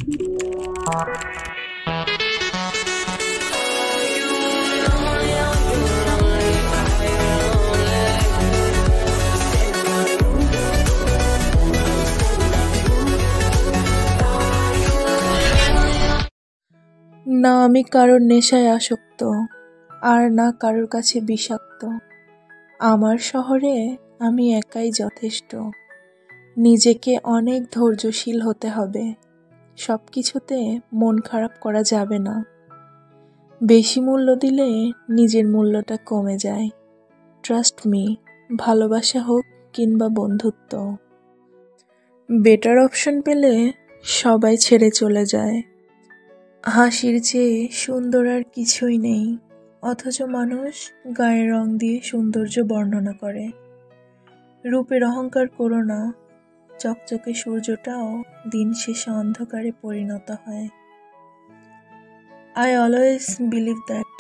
না আমি কারোর নেশায় আসক্ত, আর না কারোর কাছে বিষাক্ত। আমার শহরে আমি একাই যথেষ্ট। নিজেকে অনেক ধৈর্যশীল হতে হবে, সব কিছুতে মন খারাপ করা যাবে না। বেশি মূল্য দিলে নিজের মূল্যটা কমে যায়। ট্রাস্ট মি, ভালোবাসা হোক কিংবা বন্ধুত্ব, বেটার অপশন পেলে সবাই ছেড়ে চলে যায়। হাসির চেয়ে সুন্দর আর কিছুই নেই, অথচ মানুষ গায়ের রং দিয়ে সৌন্দর্য বর্ণনা করে। রূপের অহংকার করো না, চকচকে সূর্যটাও দিন শেষে অন্ধকারে পরিণত হয়। আই অলওয়েজ বিলিভ দ্যাট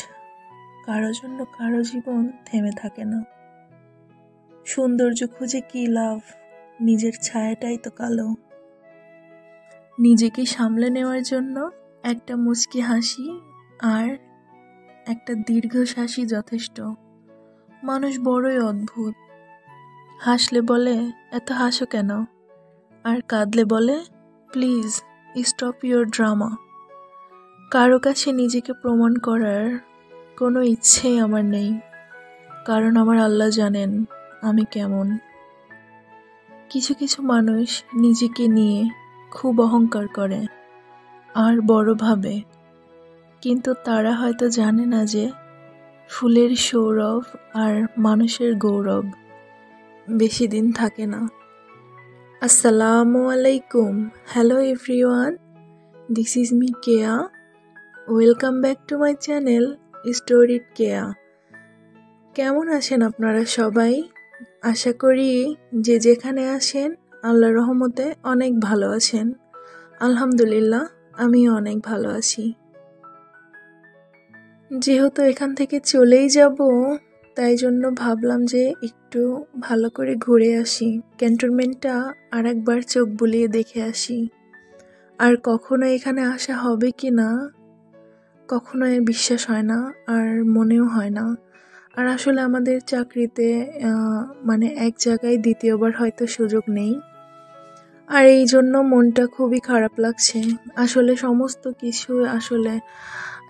কারো জন্য কারো জীবন থেমে থাকে না। সৌন্দর্য খুঁজে কি লাভ, নিজের ছায়াটাই তো কালো। নিজেকে সামলে নেওয়ার জন্য একটা মুচকি হাসি আর একটা দীর্ঘশ্বাসই যথেষ্ট। মানুষ বড়ই অদ্ভুত, হাসলে বলে এত হাসো কেন, আর কাঁদলে বলে প্লিজ স্টপ ইউর ড্রামা। কারো কাছে নিজেকে প্রমাণ করার কোনো ইচ্ছেই আমার নেই, কারণ আমার আল্লাহ জানেন আমি কেমন। কিছু কিছু মানুষ নিজেকে নিয়ে খুব অহংকার করে আর বড় ভাবে, কিন্তু তারা হয়তো জানে না যে ফুলের সৌরভ আর মানুষের গৌরব বেশি দিন থাকে না। আসসালামু আলাইকুম, hello everyone, this is me Keya. Welcome back to my channel story Keya. কেমন আছেন আপনারা সবাই? আশা করি যে যেখানে আছেন আল্লাহর রহমতে অনেক ভালো আছেন। আলহামদুলিল্লাহ, আমিও অনেক ভালো আছি। যেহেতু এখান থেকে চলেই যাব, তাই জন্য ভাবলাম যে একটু ভালো করে ঘুরে আসি, ক্যান্টনমেন্টটা আর একবার চোখ বুলিয়ে দেখে আসি। আর কখনো এখানে আসা হবে কি না কখনো বিশ্বাস হয় না, আর মনেও হয় না। আর আসলে আমাদের চাকরিতে মানে এক জায়গায় দ্বিতীয়বার হয়তো সুযোগ নেই, আর এই জন্য মনটা খুবই খারাপ লাগছে। আসলে সমস্ত কিছু আসলে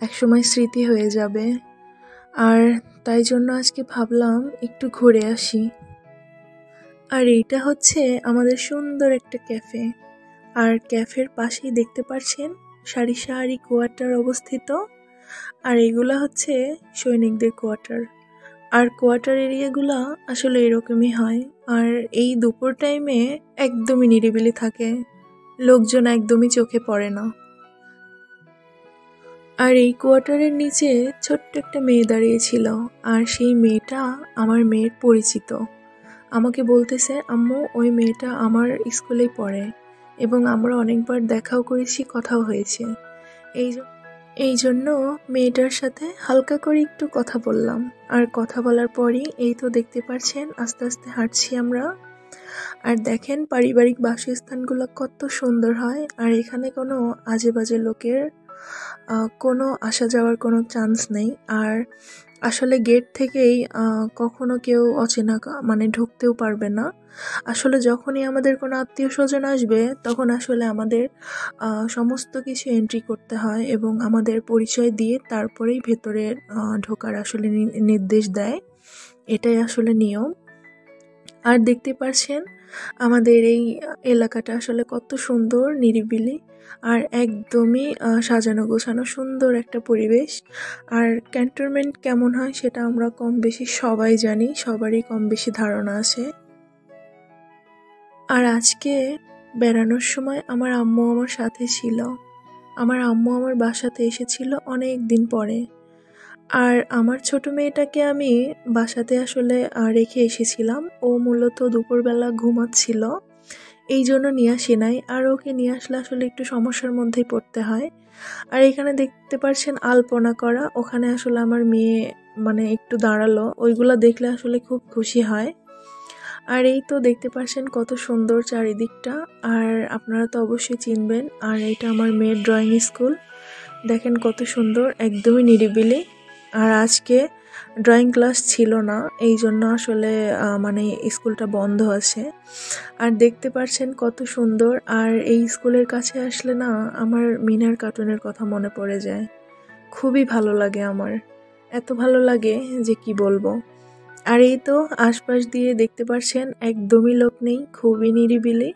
একসময় স্মৃতি হয়ে যাবে, আর তাই জন্য আজকে ভাবলাম একটু ঘুরে আসি। আর এইটা হচ্ছে আমাদের সুন্দর একটা ক্যাফে, আর ক্যাফের পাশেই দেখতে পাচ্ছেন সারি সারি কোয়ার্টার অবস্থিত। আর এগুলা হচ্ছে সৈনিকদের কোয়ার্টার, আর কোয়ার্টার এরিয়াগুলা আসলে এরকমই হয়। আর এই দুপুর টাইমে একদমই নিরিবিলি থাকে, লোকজন একদমই চোখে পড়ে না। আর এই কোয়ার্টারের নিচে ছোট্ট একটা মেয়ে দাঁড়িয়েছিল, আর সেই মেয়েটা আমার মেয়ের পরিচিত। আমাকে বলতেছে আম্মু ওই মেয়েটা আমার স্কুলেই পড়ে, এবং আমরা অনেকবার দেখাও করেছি, কথাও হয়েছে। এই জন্য মেয়েটার সাথে হালকা করে একটু কথা বললাম। আর কথা বলার পরই এই তো দেখতে পাচ্ছেন আস্তে আস্তে হাঁটছি আমরা। আর দেখেন পারিবারিক বাসস্থানগুলো কত সুন্দর হয়, আর এখানে কোনো আজে বাজে লোকের কোনো আসা যাওয়ার কোনো চান্স নেই। আর আসলে গেট থেকেই কখনো কেউ অচেনা মানে ঢুকতেও পারবে না। আসলে যখনই আমাদের কোনো আত্মীয় স্বজন আসবে তখন আসলে আমাদের সমস্ত কিছু এন্ট্রি করতে হয়, এবং আমাদের পরিচয় দিয়ে তারপরেই ভেতরে ঢোকার আসলে নির্দেশ দেয়। এটাই আসলে নিয়ম। আর দেখতে পাচ্ছেন আমাদের এই এলাকাটা আসলে কত সুন্দর, নিরিবিলি, আর একদমই সাজানো গোছানো সুন্দর একটা পরিবেশ। আর ক্যান্টনমেন্ট কেমন হয় সেটা আমরা কম বেশি সবাই জানি, সবারই কম বেশি ধারণা আছে। আর আজকে বেড়ানোর সময় আমার আম্মু আমার সাথে ছিল। আমার আম্মু আমার বাসাতে এসেছিল অনেক দিন পরে, আর আমার ছোট মেয়েটাকে আমি বাসাতে আসলে রেখে এসেছিলাম। ও মূলত দুপুরবেলা ঘুমাচ্ছিল, এই জন্য নিয়ে আসি নাই। আর ওকে নিয়ে আসলে আসলে একটু সমস্যার মধ্যেই পড়তে হয়। আর এখানে দেখতে পাচ্ছেন আলপনা করা, ওখানে আসলে আমার মেয়ে মানে একটু দাঁড়ালো, ওইগুলো দেখলে আসলে খুব খুশি হয়। আর এই তো দেখতে পাচ্ছেন কত সুন্দর চারিদিকটা। আর আপনারা তো অবশ্যই চিনবেন। আর এটা আমার মেয়ের ড্রয়িং স্কুল। দেখেন কত সুন্দর, একদমই নিরিবিলি। আর আজকে ড্রয়িং ক্লাস ছিল না, এই জন্য আসলে মানে স্কুলটা বন্ধ আছে। আর দেখতে পাচ্ছেন কত সুন্দর। আর এই স্কুলের কাছে আসলে না আমার মিনার কার্টুনের কথা মনে পড়ে যায়। খুবই ভালো লাগে আমার, এত ভালো লাগে যে কি বলবো। আর এই তো আশপাশ দিয়ে দেখতে পাচ্ছেন একদমই লোক নেই, খুবই নিরিবিলি।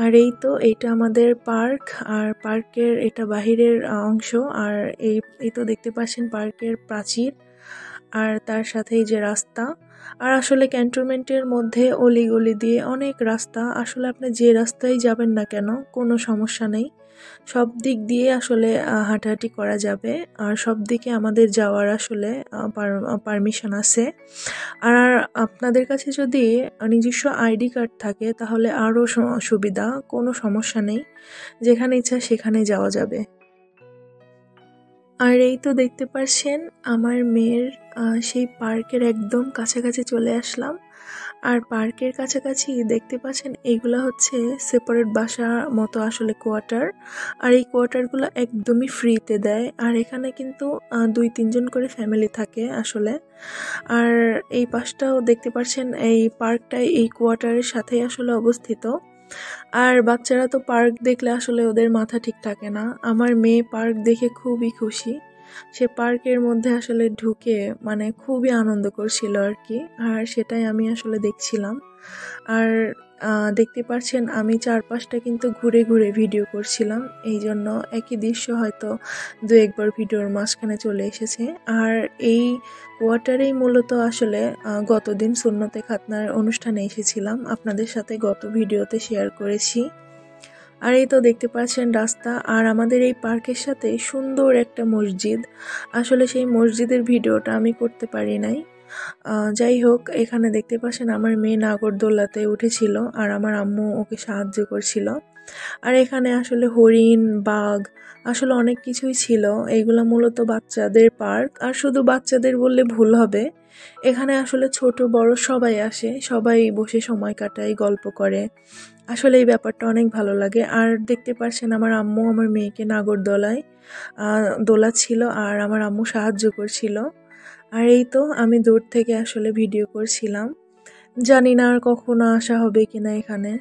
আর এই তো এটা আমাদের পার্ক। আর পার্কের এটা বাহিরের অংশ। আর এই তো দেখতে পাচ্ছেন পার্কের প্রাচীর আর তার সাথে এই যে রাস্তা। আর আসলে ক্যান্টনমেন্টের মধ্যে অলিগলি দিয়ে অনেক রাস্তা, আসলে আপনি যে রাস্তায় যাবেন না কেন কোনো সমস্যা নেই, সব দিক দিয়ে আসলে হাঁটাহাঁটি করা যাবে। আর সব দিকে আমাদের যাওয়ার আসলে পারমিশন আছে। আর আপনাদের কাছে যদি নিজস্ব আইডি কার্ড থাকে তাহলে আরও সুবিধা, কোনো সমস্যা নেই, যেখানে ইচ্ছা সেখানে যাওয়া যাবে। আর এই তো দেখতে পাচ্ছেন আমার মেয়ের সেই পার্কের একদম কাছাকাছি চলে আসলাম। আর পার্কের কাছাকাছি দেখতে পাচ্ছেন এইগুলা হচ্ছে সেপারেট বাসা মতো আসলে কোয়ার্টার। আর এই কোয়ার্টারগুলো একদমই ফ্রিতে দেয়। আর এখানে কিন্তু 2-3 জন করে ফ্যামিলি থাকে আসলে। আর এই পাশটাও দেখতে পাচ্ছেন এই পার্কটাই এই কোয়ার্টারের সাথেই আসলে অবস্থিত। আর বাচ্চারা তো পার্ক দেখলে আসলে ওদের মাথা ঠিক থাকে না। আমার মেয়ে পার্ক দেখে খুবই খুশি, সে পার্কের মধ্যে আসলে ঢুকে মানে খুবই আনন্দ করছিল আর কি। আর সেটাই আমি আসলে দেখছিলাম। আর দেখতে পাচ্ছেন আমি চারপাশটা কিন্তু ঘুরে ঘুরে ভিডিও করছিলাম, এই জন্য একই দৃশ্য হয়তো 2-1বার ভিডিওর মাঝখানে চলে এসেছে। আর এই কোয়ার্টারেই মূলত আসলে গতদিন সুন্নতে খাতনার অনুষ্ঠানে এসেছিলাম, আপনাদের সাথে গত ভিডিওতে শেয়ার করেছি। আর এই তো দেখতে পাচ্ছেন রাস্তা। আর আমাদের এই পার্কের সাথে সুন্দর একটা মসজিদ, আসলে সেই মসজিদের ভিডিওটা আমি করতে পারি নাই। যাই হোক, এখানে দেখতে পাচ্ছেন আমার মেয়ে নাগরদোলাতে উঠেছিল আর আমার আম্মু ওকে সাহায্য করছিল। আর এখানে আসলে হরিণ, বাঘ, আসলে অনেক কিছুই ছিল। এইগুলা মূলত বাচ্চাদের পার্ক। আর শুধু বাচ্চাদের বললে ভুল হবে, এখানে আসলে ছোট বড় সবাই আসে, সবাই বসে সময় কাটায়, গল্প করে। আসলে এই ব্যাপারটা অনেক ভালো লাগে। আর দেখতে পাচ্ছেন আমার আম্মু আমার মেয়েকে নাগরদোলায় দোলাচ্ছিল আর আমার আম্মু সাহায্য করছিল। আর এই তো আমি দূর থেকে আসলে ভিডিও করছিলাম। জানি না আর কখনো আসা হবে কিনা এখানে,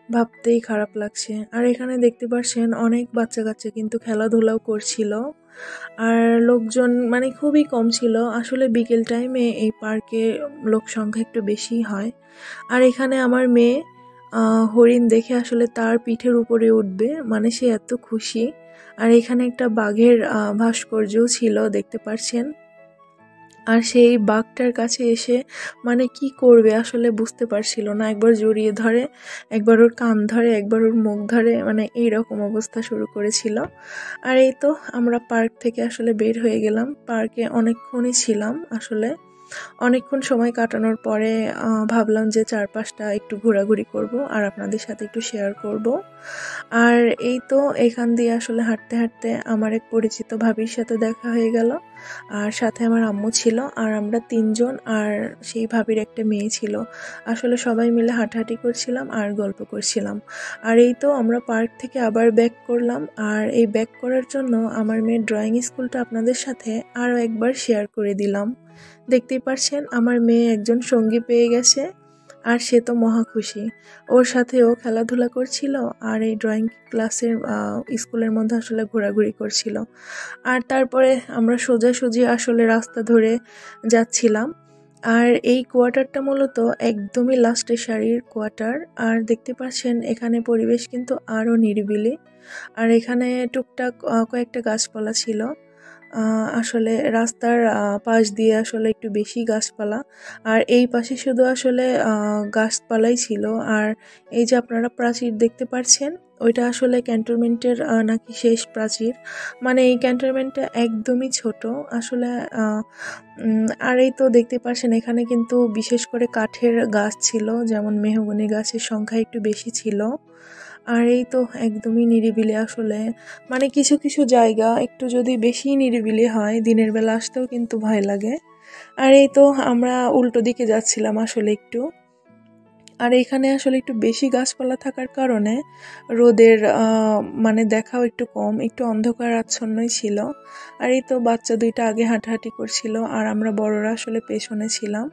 ভাবতেই খারাপ লাগছে। আর এখানে দেখতে পাচ্ছেন অনেক বাচ্চা কাচ্চা কিন্তু খেলাধুলাও করছিল। আর লোকজন মানে খুবই কম ছিল আসলে, বিকেল টাইমে এই পার্কে লোক সংখ্যা একটু বেশি হয়। আর এখানে আমার মেয়ে হরিণ দেখে আসলে তার পিঠের উপরে উঠবে, মানে সে এত খুশি। আর এখানে একটা বাঘের ভাস্কর্যও ছিল দেখতে পাচ্ছেন। আর সেই বাঘটার কাছে এসে মানে কি করবে আসলে বুঝতে পারছিল না, একবার জড়িয়ে ধরে, একবার ওর কান ধরে, একবার ওর মুখ ধরে, মানে এইরকম অবস্থা শুরু করেছিল। আর এই তো আমরা পার্ক থেকে আসলে বের হয়ে গেলাম। পার্কে অনেকক্ষণই ছিলাম আসলে, অনেকক্ষণ সময় কাটানোর পরে ভাবলাম যে চারপাশটা একটু ঘোরাঘুরি করব আর আপনাদের সাথে একটু শেয়ার করব। আর এই তো এখান দিয়ে আসলে হাঁটতে হাঁটতে আমার এক পরিচিত ভাবির সাথে দেখা হয়ে গেল। আর সাথে আমার আম্মু ছিল আর আমরা 3জন, আর সেই ভাবির একটা মেয়ে ছিল। আসলে সবাই মিলে হাঁটাহাঁটি করছিলাম আর গল্প করছিলাম। আর এই তো আমরা পার্ক থেকে আবার ব্যাক করলাম। আর এই ব্যাক করার জন্য আমার মেয়ের ড্রয়িং স্কুলটা আপনাদের সাথে আরও একবার শেয়ার করে দিলাম। দেখতেই পাচ্ছেন আমার মেয়ে একজন সঙ্গী পেয়ে গেছে আর সে তো মহা খুশি। ওর সাথে ও খেলাধুলা করছিল আর এই ড্রয়িং ক্লাসের স্কুলের মধ্যে আসলে ঘোরাঘুরি করছিল। আর তারপরে আমরা সোজাসুজি আসলে রাস্তা ধরে যাচ্ছিলাম। আর এই কোয়ার্টারটা মূলত একদমই লাস্টের সারির কোয়ার্টার। আর দেখতে পাচ্ছেন এখানে পরিবেশ কিন্তু আরও নিরিবিলি। আর এখানে টুকটাক কয়েকটা গাছপালা ছিল। আসলে রাস্তার পাশ দিয়ে আসলে একটু বেশি গাছপালা। আর এই পাশে শুধু আসলে গাছপালাই ছিল। আর এই যে আপনারা প্রাচীর দেখতে পাচ্ছেন, ওইটা আসলে ক্যান্টনমেন্টের নাকি শেষ প্রাচীর, মানে এই ক্যান্টনমেন্টটা একদমই ছোট আসলে। আর এই তো দেখতে পাচ্ছেন এখানে কিন্তু বিশেষ করে কাঠের গাছ ছিল, যেমন মেহগনি গাছের সংখ্যা একটু বেশি ছিল। আর এই তো একদমই নিরিবিলি আসলে, মানে কিছু কিছু জায়গা একটু যদি বেশি নিরিবিলি হয় দিনের বেলা আসতেও কিন্তু ভয় লাগে। আর এই তো আমরা উল্টো দিকে যাচ্ছিলাম আসলে একটু। আর এখানে আসলে একটু বেশি গাছপালা থাকার কারণে রোদের মানে দেখাও একটু কম, একটু অন্ধকার আচ্ছন্নই ছিল। আর এই তো বাচ্চা দুইটা আগে হাঁটাহাঁটি করছিল আর আমরা বড়রা আসলে পেছনে ছিলাম।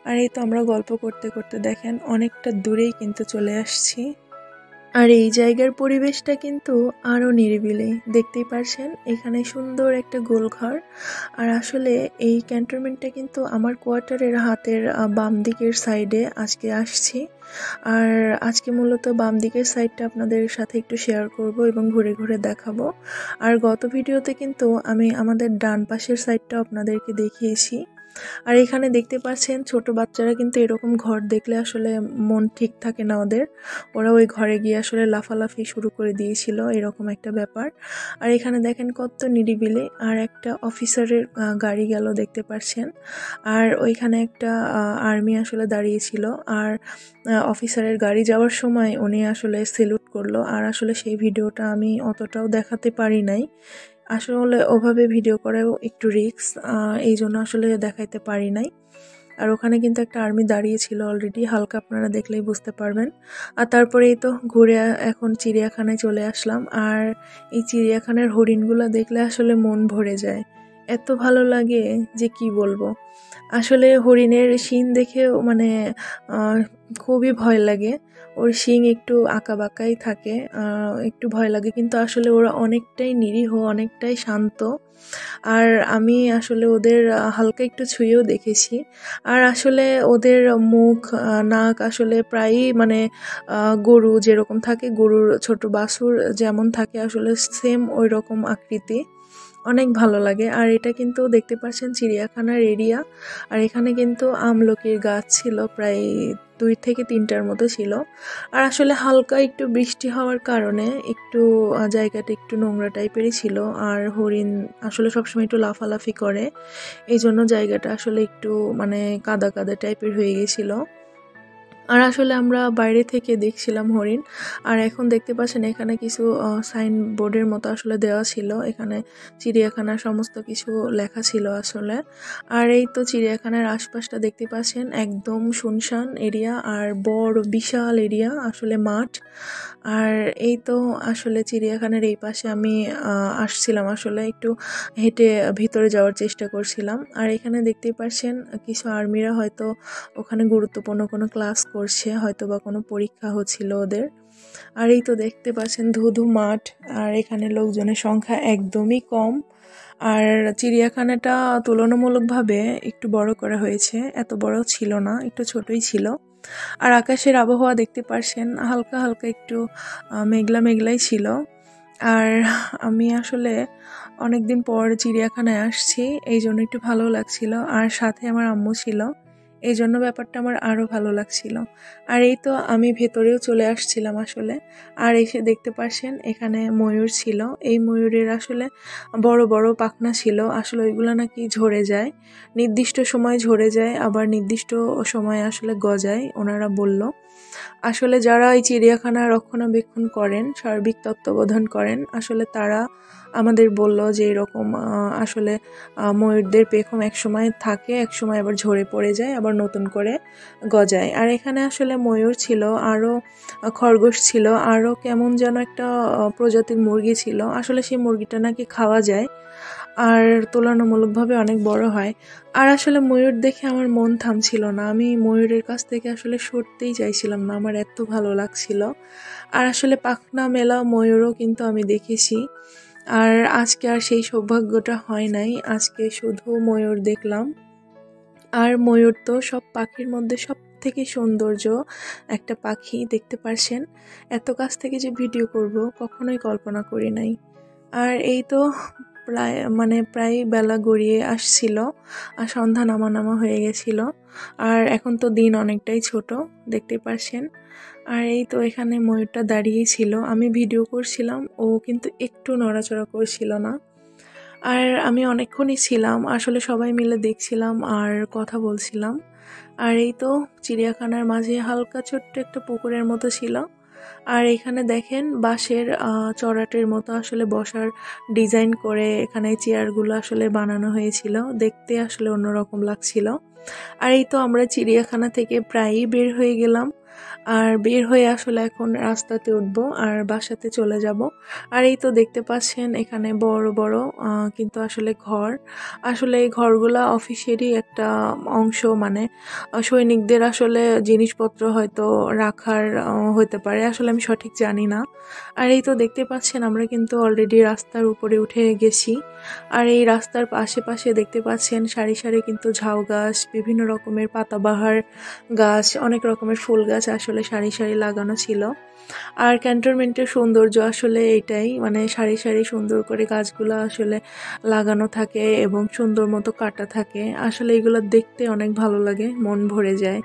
আর এই তো আমরা গল্প করতে করতে দেখেন অনেকটা দূরেই কিন্তু চলে আসছি। আর এই জায়গার পরিবেশটা কিন্তু আরো নিরিবিলি, দেখতেই পারছেন এখানে সুন্দর একটা গোলঘর। আর আসলে এই ক্যান্টনমেন্টটা কিন্তু আমার কোয়ার্টারের হাতের বাম দিকের সাইডে আজকে আসছি। আর আজকে মূলত বাম দিকের সাইডটা আপনাদের সাথে একটু শেয়ার করব এবং ঘুরে ঘুরে দেখাবো। আর গত ভিডিওতে কিন্তু আমি আমাদের ডান পাশের সাইডটা আপনাদেরকে দেখিয়েছি। আর এখানে দেখতে পাচ্ছেন ছোট বাচ্চারা কিন্তু এরকম ঘর দেখলে আসলে মন ঠিক থাকে না ওদের, ওরা ওই ঘরে গিয়ে আসলে লাফালাফি শুরু করে দিয়েছিল, এরকম একটা ব্যাপার। আর এখানে দেখেন কত নিরিবিলি, আর একটা অফিসারের গাড়ি গেল দেখতে পাচ্ছেন। আর ওইখানে একটা আর্মি আসলে দাঁড়িয়েছিল, আর অফিসারের গাড়ি যাওয়ার সময় উনি আসলে সেলুট করলো। আর আসলে সেই ভিডিওটা আমি অতটাও দেখাতে পারি নাই, আসলে ওভাবে ভিডিও করাও একটু রিস্ক, এই জন্য আসলে দেখাইতে পারি নাই। আর ওখানে কিন্তু একটা আর্মি দাঁড়িয়ে ছিল অলরেডি, হালকা আপনারা দেখলেই বুঝতে পারবেন। আর তারপরেই তো ঘুরে এখন চিড়িয়াখানায় চলে আসলাম। আর এই চিড়িয়াখানার হরিণগুলো দেখলে আসলে মন ভরে যায়, এত ভালো লাগে যে কি বলবো। আসলে হরিণের শিং দেখেও মানে খুবই ভয় লাগে, ওর শিং একটু আঁকা বাঁকাই থাকে, একটু ভয় লাগে, কিন্তু আসলে ওরা অনেকটাই নিরীহ, অনেকটাই শান্ত। আর আমি আসলে ওদের হালকা একটু ছুঁয়েও দেখেছি। আর আসলে ওদের মুখ নাক আসলে প্রায়ই মানে গরু যেরকম থাকে, গরুর ছোট বাছুর যেমন থাকে আসলে সেম ওই রকম আকৃতি, অনেক ভালো লাগে। আর এটা কিন্তু দেখতে পাচ্ছেন চিড়িয়াখানার এরিয়া। আর এখানে কিন্তু আমলকির গাছ ছিল, প্রায় 2 থেকে 3টার মতো ছিল। আর আসলে হালকা একটু বৃষ্টি হওয়ার কারণে একটু জায়গাটা একটু নোংরা টাইপেরই ছিল, আর হরিণ আসলে সবসময় একটু লাফালাফি করে, এই জন্য জায়গাটা আসলে একটু মানে কাদা কাদা টাইপের হয়ে গেছিল। আর আসলে আমরা বাইরে থেকে দেখছিলাম হরিণ। আর এখন দেখতে পাচ্ছেন এখানে কিছু সাইনবোর্ডের মতো আসলে দেওয়া ছিল, এখানে চিড়িয়াখানার সমস্ত কিছু লেখা ছিল আসলে। আর এই তো চিড়িয়াখানার আশপাশটা দেখতে পাচ্ছেন একদম শুনশান এরিয়া, আর বড় বিশাল এরিয়া আসলে মাঠ। আর এই তো আসলে চিড়িয়াখানার এই পাশে আমি আসছিলাম, আসলে একটু হেঁটে ভিতরে যাওয়ার চেষ্টা করছিলাম। আর এখানে দেখতেই পাচ্ছেন কিছু আর্মিরা হয়তো ওখানে গুরুত্বপূর্ণ কোনো ক্লাস করছে, হয়তো বা কোনো পরীক্ষা হচ্ছিল ওদের। আর এই তো দেখতে পাচ্ছেন ধুধু মাঠ, আর এখানে লোকজনের সংখ্যা একদমই কম। আর চিড়িয়াখানাটা তুলনামূলকভাবে একটু বড় করা হয়েছে, এত বড় ছিল না, একটু ছোটই ছিল। আর আকাশের আবহাওয়া দেখতে পাচ্ছেন হালকা হালকা একটু মেঘলা মেঘলাই ছিল। আর আমি আসলে অনেকদিন পর চিড়িয়াখানায় আসছি, এই জন্য একটু ভালো লাগছিল, আর সাথে আমার আম্মু ছিল, এই জন্য ব্যাপারটা আমার আরও ভালো লাগছিল। আর এই তো আমি ভেতরেও চলে আসছিলাম আসলে। আর এসে দেখতে পাচ্ছেন এখানে ময়ূর ছিল, এই ময়ূরের আসলে বড় বড় পাখনা ছিল, আসলে ওইগুলো নাকি ঝরে যায়, নির্দিষ্ট সময় ঝরে যায়, আবার নির্দিষ্ট সময় আসলে গজায় ওনারা বলল। আসলে যারা এই চিড়িয়াখানা রক্ষণাবেক্ষণ করেন, সার্বিক তত্ত্বাবধান করেন, আসলে তারা আমাদের বলল যে এরকম আসলে ময়ূরদের পেখম এক সময় থাকে, এক সময় আবার ঝরে পড়ে যায়, আবার নতুন করে গজায়। আর এখানে আসলে ময়ূর ছিল, আরও খরগোশ ছিল, আরও কেমন যেন একটা প্রজাতির মুরগি ছিল, আসলে সেই মুরগিটা নাকি খাওয়া যায় আর তুলনামূলকভাবে অনেক বড় হয়। আর আসলে ময়ূর দেখে আমার মন থামছিল না, আমি ময়ূরের কাছ থেকে আসলে সরতেই চাইছিলাম না, আমার এত ভালো লাগছিল। আর আসলে পাখনা মেলা ময়ূরও কিন্তু আমি দেখেছি, আর আজকে আর সেই সৌভাগ্যটা হয় নাই, আজকে শুধু ময়ূর দেখলাম। আর ময়ূর তো সব পাখির মধ্যে সব থেকে সৌন্দর্য একটা পাখি, দেখতে পারছেন এত কাছ থেকে যে ভিডিও করব কখনোই কল্পনা করি নাই। আর এই তো প্রায় বেলা গড়িয়ে আসছিল, আর সন্ধ্যা নামা হয়ে গেছিল, আর এখন তো দিন অনেকটাই ছোট, দেখতে পাচ্ছেন। আর এই তো এখানে ময়ূরটা দাঁড়িয়েই ছিল, আমি ভিডিও করছিলাম, ও কিন্তু একটু নড়াচড়া করছিল না। আর আমি অনেকক্ষণই ছিলাম, আসলে সবাই মিলে দেখছিলাম আর কথা বলছিলাম। আর এই তো চিড়িয়াখানার মাঝে হালকা ছোট্ট একটা পুকুরের মতো ছিল, আর এখানে দেখেন বাঁশের চড়াটের মতো আসলে বসার ডিজাইন করে এখানে চেয়ারগুলো আসলে বানানো হয়েছিল, দেখতে আসলে অন্যরকম লাগছিল। আর এই তো আমরা চিড়িয়াখানা থেকে প্রায়ই বের হয়ে গেলাম, আর বের হয়ে আসলে এখন রাস্তাতে উঠবো আর বাসাতে চলে যাব। আর এই তো দেখতে পাচ্ছেন এখানে বড় বড় কিন্তু আসলে ঘর, আসলে এই ঘরগুলা অফিসেরই একটা অংশ, মানে সৈনিকদের আসলে জিনিসপত্র হয়তো রাখার হতে পারে, আসলে আমি সঠিক জানি না। আর এই তো দেখতে পাচ্ছেন আমরা কিন্তু অলরেডি রাস্তার উপরে উঠে গেছি। আর এই রাস্তার আশেপাশে দেখতে পাচ্ছেন সারি সারি কিন্তু ঝাউ গাছ, বিভিন্ন রকমের পাতাবাহার গাছ, অনেক রকমের ফুল গাছ আসলে সারি সারি লাগানো ছিল। আর ক্যান্টনমেন্টের সৌন্দর্য আসলে এটাই, মানে সারি সারি সুন্দর করে গাছগুলো আসলে লাগানো থাকে এবং সুন্দর মতো কাটা থাকে, আসলে এগুলো দেখতে অনেক ভালো লাগে, মন ভরে যায়।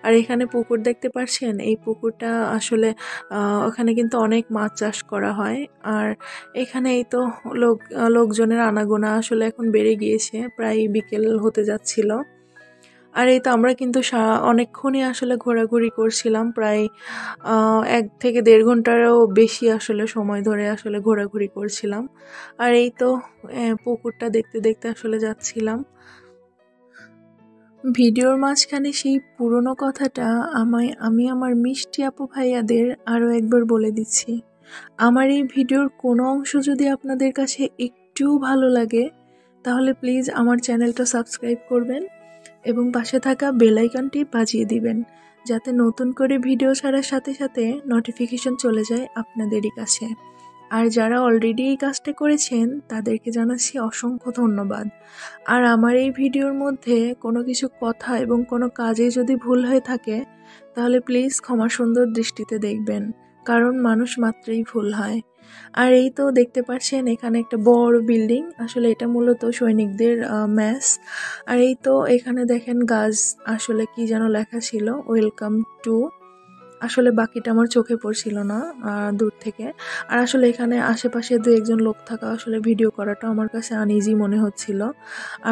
আর এখানে পুকুর দেখতে পাচ্ছেন, এই পুকুরটা আসলে ওখানে কিন্তু অনেক মাছ চাষ করা হয়। আর এখানে এই তো লোকজনের আনাগোনা আসলে এখন বেড়ে গিয়েছে, প্রায় বিকেল হতে যাচ্ছিল। আর এই তো আমরা কিন্তু অনেকক্ষণই আসলে ঘোরাঘুরি করছিলাম, প্রায় 1 থেকে 1.5 ঘন্টারও বেশি আসলে সময় ধরে আসলে ঘোরাঘুরি করছিলাম। আর এই তো পুকুরটা দেখতে দেখতে আসলে যাচ্ছিলাম। ভিডিওর মাঝখানে সেই পুরনো কথাটা আমি আমার মিষ্টি আপু ভাইয়াদের আরও একবার বলে দিচ্ছি। আমার এই ভিডিওর কোনো অংশ যদি আপনাদের কাছে একটুও ভালো লাগে, তাহলে প্লিজ আমার চ্যানেলটা সাবস্ক্রাইব করবেন এবং পাশে থাকা বেল আইকনটি বাজিয়ে দিবেন, যাতে নতুন করে ভিডিও ছাড়ার সাথে সাথে নোটিফিকেশন চলে যায় আপনাদেরই কাছে। আর যারা অলরেডি এই কাজটা করেছেন তাদেরকে জানাচ্ছি অসংখ্য ধন্যবাদ। আর আমার এই ভিডিওর মধ্যে কোনো কিছু কথা এবং কোনো কাজে যদি ভুল হয়ে থাকে, তাহলে প্লিজ ক্ষমা সুন্দর দৃষ্টিতে দেখবেন, কারণ মানুষ মাত্রই ভুল হয়। আর এই তো দেখতে পাচ্ছেন এখানে একটা বড় বিল্ডিং, আসলে এটা মূলত সৈনিকদের মেস। আর এই তো এখানে দেখেন গাছ, আসলে কি যেন লেখা ছিল, ওয়েলকাম টু, আসলে বাকিটা আমার চোখে পড়ছিল না দূর থেকে। আর আসলে এখানে আশেপাশে 2-1 জন লোক থাকা আসলে ভিডিও করাটা আমার কাছে আনইজি মনে হচ্ছিল।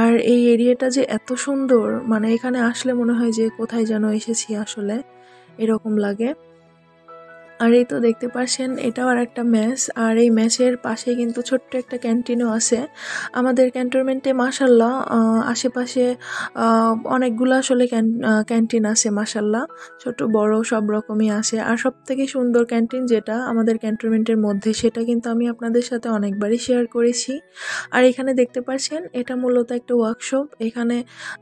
আর এই এরিয়াটা যে এত সুন্দর, মানে এখানে আসলে মনে হয় যে কোথায় যেন এসেছি, আসলে এরকম লাগে। আর এই তো দেখতে পাচ্ছেন এটাও আর একটা মেস, আর এই মেসের পাশে কিন্তু ছোট্ট একটা ক্যান্টিনও আছে। আমাদের ক্যান্টনমেন্টে মাশাল্লাহ আশেপাশে অনেকগুলো আসলে ক্যান্টিন আছে মাশাল্লাহ, ছোট বড় সব রকমই আছে। আর সব থেকে সুন্দর ক্যান্টিন যেটা আমাদের ক্যান্টনমেন্টের মধ্যে, সেটা কিন্তু আমি আপনাদের সাথে অনেকবারই শেয়ার করেছি। আর এখানে দেখতে পাচ্ছেন এটা মূলত একটা ওয়ার্কশপ, এখানে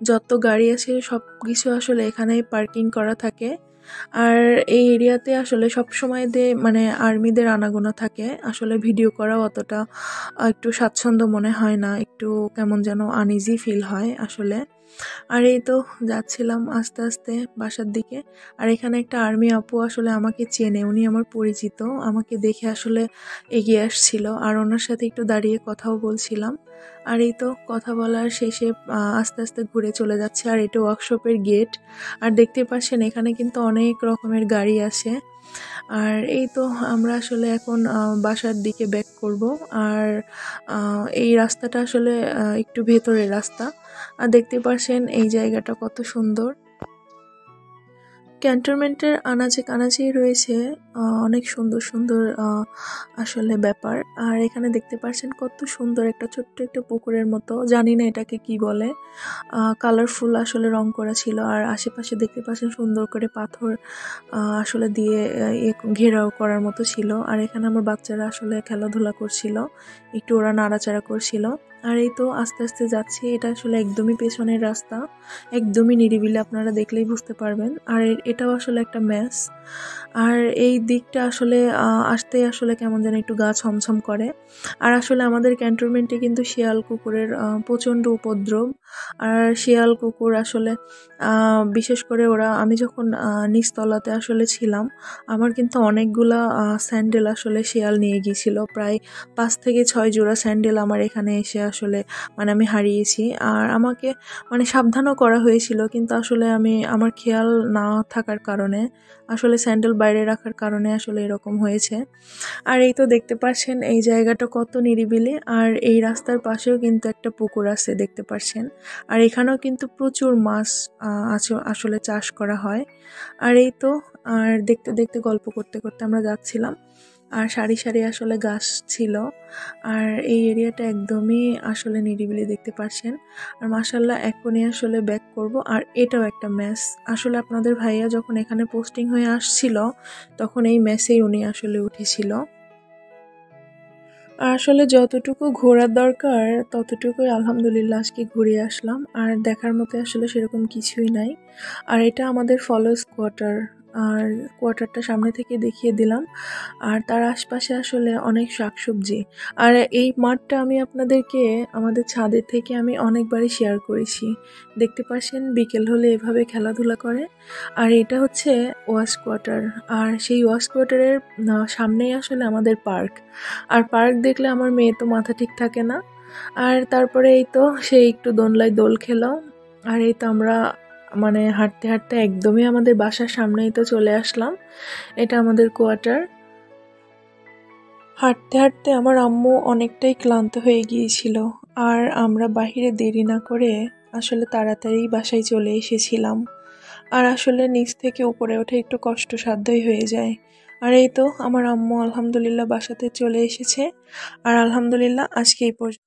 যত গাড়ি আছে সব কিছু আসলে এখানেই পার্কিং করা থাকে। আর এই এরিয়াতে আসলে সব সময় মানে আর্মিদের আনাগোনা থাকে, আসলে ভিডিও করা অতটা একটু স্বাচ্ছন্দ্য মনে হয় না, একটু কেমন যেন আনইজি ফিল হয় আসলে। আর এই তো যাচ্ছিলাম আস্তে আস্তে বাসার দিকে। আর এখানে একটা আর্মি আপু আসলে আমাকে চেনে, উনি আমার পরিচিত, আমাকে দেখে আসলে এগিয়ে আসছিল, আর ওনার সাথে একটু দাঁড়িয়ে কথাও বলছিলাম। আর এই তো কথা বলার শেষে আস্তে আস্তে ঘুরে চলে যাচ্ছে। আর এটা ওয়ার্কশপের গেট। আর দেখতে পাচ্ছেন এখানে কিন্তু অনেক রকমের গাড়ি আছে। আর এই তো আমরা আসলে এখন বাসার দিকে ব্যাক করব। আর এই রাস্তাটা আসলে একটু ভেতরের রাস্তা। আর দেখতে পাচ্ছেন এই জায়গাটা কত সুন্দর। ক্যান্টনমেন্টের আনাচে কানাচেই রয়েছে অনেক সুন্দর সুন্দর আসলে ব্যাপার। আর এখানে দেখতে পাচ্ছেন কত সুন্দর একটা ছোট্ট একটা পুকুরের মতো, জানি না এটাকে কি বলে, কালারফুল আসলে রং করা ছিল। আর আশেপাশে দেখতে পাচ্ছেন সুন্দর করে পাথর আসলে দিয়ে ঘেরাও করার মতো ছিল। আর এখানে আমার বাচ্চারা আসলে খেলাধুলা করছিল, একটু ওরা নাড়াচাড়া করছিল। আর এই তো আস্তে আস্তে যাচ্ছি, এটা আসলে একদমই পেছনের রাস্তা, একদমই নিরিবিলি, আপনারা দেখলেই বুঝতে পারবেন। আর এটাও আসলে একটা মেস। আর এই দিকটা আসলে আসতেই আসলে কেমন যেন একটু গা ছমছম করে। আর আসলে আমাদের ক্যান্টনমেন্টে কিন্তু শিয়াল কুকুরের প্রচণ্ড উপদ্রব। আর শিয়াল কুকুর আসলে বিশেষ করে ওরা, আমি যখন নিচতলাতে আসলে ছিলাম, আমার কিন্তু অনেকগুলা স্যান্ডেল আসলে শিয়াল নিয়ে গিয়েছিল, প্রায় 5 থেকে 6 জোড়া স্যান্ডেল আমার এখানে এসে আসলে মানে আমি হারিয়েছি। আর আমাকে মানে সাবধানও করা হয়েছিল, কিন্তু আসলে আমার খেয়াল না থাকার কারণে, আসলে স্যান্ডেল বাইরে রাখার কারণে আসলে এরকম হয়েছে। আর এই তো দেখতে পাচ্ছেন এই জায়গাটা কত নিরিবিলি। আর এই রাস্তার পাশেও কিন্তু একটা পুকুর আছে দেখতে পাচ্ছেন। আর এখানেও কিন্তু প্রচুর মাছ আসলে চাষ করা হয়। আর এই তো, আর দেখতে দেখতে গল্প করতে করতে আমরা যাচ্ছিলাম। আর সারি সারি আসলে গাছ ছিল। আর এই এরিয়াটা একদমই আসলে নিরিবিলি, দেখতে পাচ্ছেন। আর মাশাল্লাহ এখনই আসলে ব্যাক করব। আর এটাও একটা মেস, আসলে আপনাদের ভাইয়া যখন এখানে পোস্টিং হয়ে আসছিল তখন এই মেসেই উনি আসলে উঠেছিল। আর আসলে যতটুকু ঘোরার দরকার ততটুকুই আলহামদুলিল্লাহ আজকে ঘুরে আসলাম। আর দেখার মতো আসলে সেরকম কিছুই নাই। আর এটা আমাদের ফলোয়ার্স কোয়ার্টার। আর কোয়ার্টারটা সামনে থেকে দেখিয়ে দিলাম। আর তার আশপাশে আসলে অনেক শাকসবজি। আর এই মাঠটা আমি আপনাদেরকে আমাদের ছাদের থেকে আমি অনেকবারই শেয়ার করেছি। দেখতে পাচ্ছেন বিকেল হলে এভাবে খেলাধুলা করে। আর এটা হচ্ছে ওয়াশ কোয়ার্টার। আর সেই ওয়াশ কোয়ার্টারের সামনেই আসলে আমাদের পার্ক। আর পার্ক দেখলে আমার মেয়ে তো মাথা ঠিক থাকে না। আর তারপরে এই তো সে একটু দোলনায় দোল খেলো। আর এই তো আমরা মানে হাঁটতে হাঁটতে একদমই আমাদের বাসার সামনেই তো চলে আসলাম। এটা আমাদের কোয়ার্টার। হাঁটতে হাঁটতে আমার আম্মু অনেকটাই ক্লান্ত হয়ে গিয়েছিল। আর আমরা বাহিরে দেরি না করে আসলে তাড়াতাড়ি বাসায় চলে এসেছিলাম। আর আসলে নিচ থেকে উপরে ওঠা একটু কষ্টসাধ্যই হয়ে যায়। আর এই তো আমার আম্মু আলহামদুলিল্লাহ বাসাতে চলে এসেছে। আর আলহামদুলিল্লাহ আজকে এই পর্যন্ত।